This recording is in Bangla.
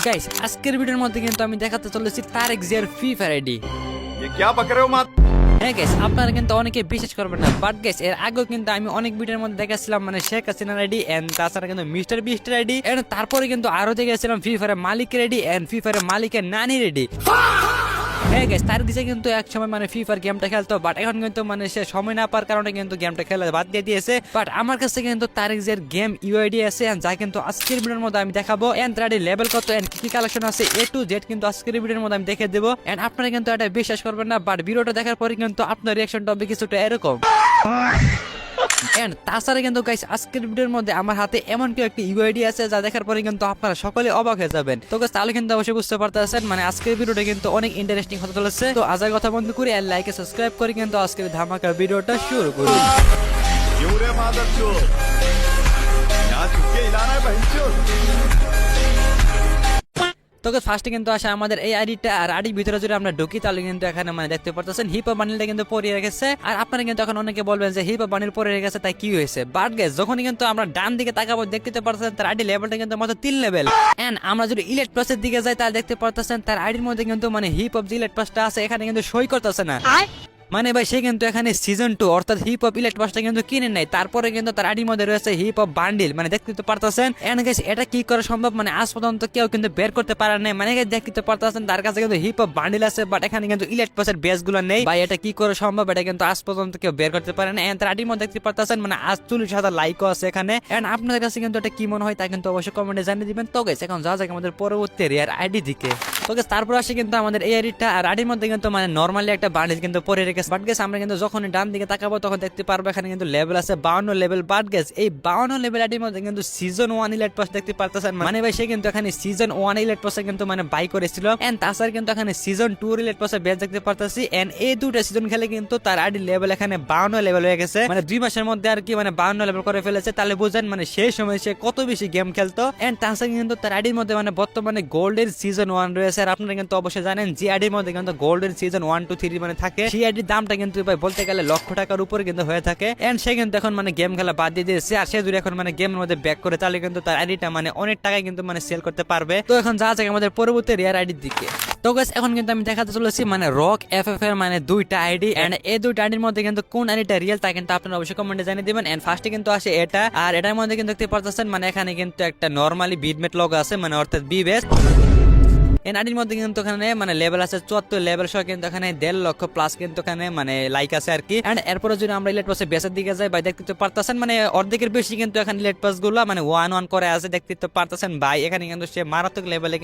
গাইস আজকের ভিডিওর মধ্যে কিন্তু আমি দেখাতে চলেছি তারেক জিয়ার ফ্রি ফায়ার আইডি। ये क्या बक रहे हो माँ? হ্যাঁ গাইস, আপনারা কিন্তু অনেকে বিশ্বাস করবেন না, বাট গাইস এর আগেও কিন্তু আমি অনেক ভিডিওর মধ্যে দেখাচ্ছিলাম মানে শেখ হাসিনার আইডি এন্ড তাছাড়া কিন্তু মিস্টার বিস্টের আইডি এন্ড তারপরে কিন্তু আরো দেখেছিলাম ফ্রি ফায়ারের মালিকের আইডি এন্ড ফ্রি ফায়ারের মালিকের নানির আইডি। হ্যাঁ গাইস, তার দিছে কিন্তু এক সময় মানে ফ্রি ফায়ার গেমটা খেলতো, বাট এখন কিন্তু মানে সে সময় না পাওয়ার কারণে কিন্তু গেমটা খেলা বাদ দিয়ে দিয়েছে। বাট আমার কাছে কিন্তু তারেক জিয়ার গেম ইউআইডি আছে and যা কিন্তু আজকের ভিডিওর মধ্যে আমি দেখাবো এন্ড তার লেভেল কত এন্ড কি কি কালেকশন আছে এ টু জেড কিন্তু আজকের ভিডিওর মধ্যে আমি দেখে দেবো এন্ড আপনারা কিন্তু এটা বিশ্বাস করবেন না, বাট ভিডিওটা দেখার পরে কিন্তু আপনার রিঅ্যাকশনটা হবে কিছুটা এরকম। এন্ড তাছাড়া কিন্তু গাইস আজকের ভিডিওর মধ্যে আমার হাতে এমন কি একটি ইউআইডি আছে যা দেখার পরে কিন্তু আপনারা সকলে অবাক হয়ে যাবেন। তো গাইস তাহলে কিন্তু অবশ্যই বুঝতে পারতেছেন মানে আজকের ভিডিওটা কিন্তু অনেক ইন্টারেস্টিং হতে চলেছে। তো আজকের কথা বন্ধ করি আর লাইক সাবস্ক্রাইব করে কিন্তু আজকের ধামাকা ভিডিওটা শুরু করি। क्यों रे मादर चोर? यहाँ चुपके हिलाना है बहनचोद। তো ফার্স্টে কিন্তু আসে আমাদের এই আইডিটা আর আইডির ভিতরে যদি আমরা ঢুকি তাহলে কিন্তু এখানে মানে দেখতে পারতেছেন হিপ হপ বান্ডিলটা কিন্তু পরে রেখেছে। আর আপনারা কিন্তু এখন অনেকে বলবেন যে হিপ হপ বান্ডিল পরে রেখেছে তাই কি হয়েছে, বাট গাইস যখনই কিন্তু আমরা ডান দিকে তাকাবো দেখতে পারতেছেন তার আইডি লেভেলটা কিন্তু মাত্র 3 লেভেল এন্ড আমরা যদি ইলেট প্লাসের দিকে যাই তাহলে দেখতে পারতেছেন তার আইডির মধ্যে কিন্তু মানে হিপ হপ যে ইলেট প্লাসটা আছে এখানে কিন্তু সই করতেছে না। মানে ভাই সে কিন্তু এখানে সিজন 2 অর্থাৎ হিপ হপ ইলেট পাসটা কিন্তু কিনে নাই, তারপরে কিন্তু তার আইডির মধ্যে রয়েছে হিপ হপ বান্ডিল মানে দেখতে তো পারতেছেন। এন্ড গাইস এটা কি করে সম্ভব মানে আজ পর্যন্ত কেউ কিন্তু বের করতে পারে না, মানে দেখতে পারতেছেন তার কাছে কিন্তু হিপ হপ বান্ডিল আছে বাট এখানে কিন্তু ইলেট পাসের বেসগুলো নেই। ভাই এটা কি করে সম্ভব, এটা কিন্তু আজ পর্যন্ত কেউ বের করতে পারে না। এন্ড তার আইডির মধ্যে দেখতে পারতেছেন মানে 48,000 লাইকও আছে এখানে। এন্ড আপনাদের কাছে কিন্তু এটা কি মনে হয় তা কিন্তু অবশ্যই কমেন্টে জানিয়ে দিবেন। তো গাইস এখন যাওয়া যাক আমাদের পরবর্তী রেয়ার আইডি দিকে। তো গাইস তারপর আসে কিন্তু আমাদের এই আইডিটা আর আইডির মধ্যে কিন্তু মানে নরমালি একটা বান্ডিল কিন্তু পরে রেখেছে, বাট গাইস আমরা কিন্তু যখন ডান দিকে তাকাবো তখন দেখতে পারবো এখানে কিন্তু লেভেল আছে 52 লেভেল। বাট গাইস এই 52 লেভেল আইডির মধ্যে কিন্তু সিজন 1 ইলেট পাস দেখতে পারতেছেন, মানে ভাই সে কিন্তু এখানে সিজন 1 ইলেট পাসে কিন্তু মানে বাই করেছিল এন্ড তাছাড়া কিন্তু এখানে সিজন 2 ইলেট পাসে বেচ দেখতে পারতেছি এন্ড এই দুটো সিজন খেলে কিন্তু তার আইডি লেভেল এখানে 52 লেভেল হয়ে গেছে, মানে 2 মাসের মধ্যে আর কি মানে 52 লেভেল করে ফেলেছে। তাহলে বুঝেন মানে সেই সময় সে কত বেশি গেম খেলতো। এন্ড তাছাড়া কিন্তু তার আইডির মধ্যে মানে বর্তমানে গোল্ডের সিজন 1 রয়েছে আর আপনারা কিন্তু অবশ্যই জানেন যে আইডির মধ্যে কিন্তু গোল্ডের সিজন 1 2 3 মানে থাকে, সেই আইডির দামটা কিন্তু ভাই বলতে গেলে লক্ষ টাকার উপরে কিন্তু হয়ে থাকে। এন্ড সে কিন্তু এখন মানে গেম খেলা বাদ দিয়ে দিয়েছে আর সে যদি এখন মানে গেমের মধ্যে ব্যাক করে তাহলে কিন্তু তার আইডিটা মানে অনেক টাকায় কিন্তু মানে সেল করতে পারবে। তো এখন যা যাক আমাদের পরবর্তী রেয়ার আইডির দিকে। তো গাইস এখন কিন্তু আমি দেখাতে চলেছি মানে রক এফএফ এর মানে দুইটা আইডি এন্ড এই দুইটা আইডির মধ্যে কিন্তু কোন আইডিটা রিয়েল তা কিন্তু আপনারা অবশ্যই কমেন্টে জানিয়ে দিবেন। এন্ড ফার্স্টে কিন্তু আসে এটা আর এটার মধ্যে কিন্তু দেখতে পারতেছেন মানে এখানে কিন্তু একটা নরমালি বিটমেট লোগো আছে মানে অর্থাৎ বিবেস। এর আইডির মধ্যে কিন্তু এখানে মানে লেভেল আছে 74 লেভেল সহ কিন্তু এখানে 1.5 লক্ষ প্লাস কিন্তু এখানে মানে লাইক আছে আর কি। এন্ড এরপরে যদি আমরা ইলেট পাসে বেসের দিকে যাই ভাই দেখতে পারতেছেন মানে অর্ধেকের বেশি কিন্তু এখানে ইলেট পাস গুলো মানে 1-1 করে আছে দেখতে পারতেছেন ভাই, এখানে কিন্তু সে মারাত্মক লেভেলে